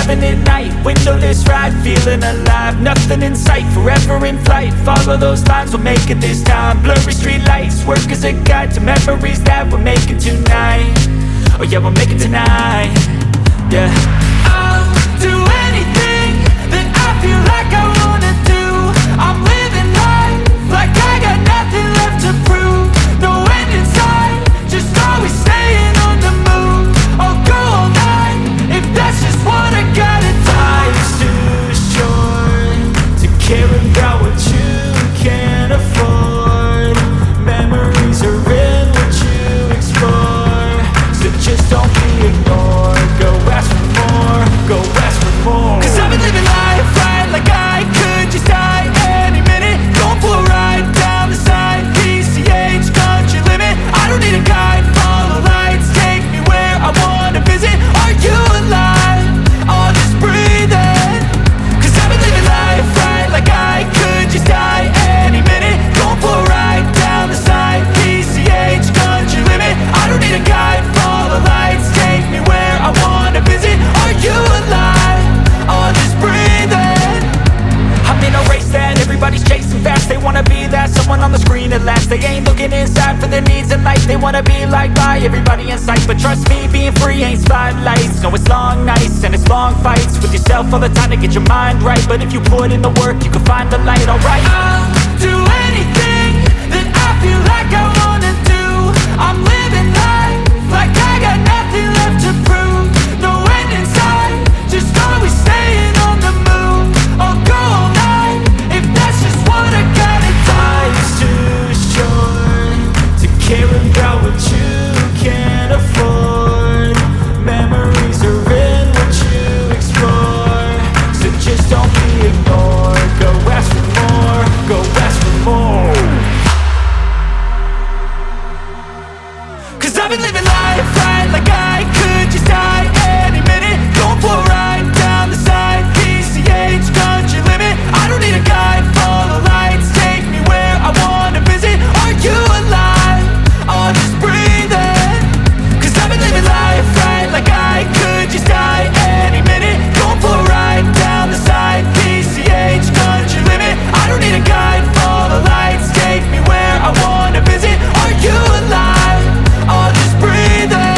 having it night, windowless ride, feeling alive. Nothing in sight, forever in flight. Follow those lines, we'll make it this time. Blurry street lights, work as a guide to memories that we're making tonight. Oh yeah, we'll make it tonight. Yeah, I'll do anything that I feel like I wanna do. I'm living life like I got nothing left to prove. No end in sight, just always staying on the move. I'll go all night if that's just what I gotta do. Life's too short to care about what you can't afford. Memories are in what you explore, so just don't be ignored. Go ask for more, go ask for more. Cause I've been living life right like I could just die any minute. Going for a ride down the side, PCH, country limit. I don't need a guide, follow lights, take me where I wanna visit. Are you alive? Or just breathing? Cause I've been living life right like I could just die any minute. Going for a ride down the side, PCH, country limit. I don't need a guide, follow lights, take me where I wanna visit. Are you alive? Or just breathing? I'm in a race that everybody's chasing fast. They wanna be that someone on the screen at last. They ain't looking inside for their needs in life. They wanna be liked by everybody in sight. But trust me, being free ain't spotlights. No, it's long nights and it's long fights with yourself all the time to get your mind right. But if you put in the work, you can find the light, alright. I'll do anything that I feel like I wanna do. I'm living life like I got nothing left to prove. No end in sight, just always staying on the move. I'll go all night if that's just what I gotta do. Life's too short to care about what you can't afford. Memories are in what you explore, so just don't be ignored. Go ask for more, go ask for more. Cause I've been living life right like I could just die any minute. Going for a ride down the side, PCH, country limit. I don't need a guide, follow lights, take me where I wanna visit. Are you alive? Or just breathing? Cause I've been living life right like I could just die any minute. Going for a ride down the side, PCH, country limit. I don't need a guide, follow lights, take me where I wanna visit. Are you alive? Or just breathing?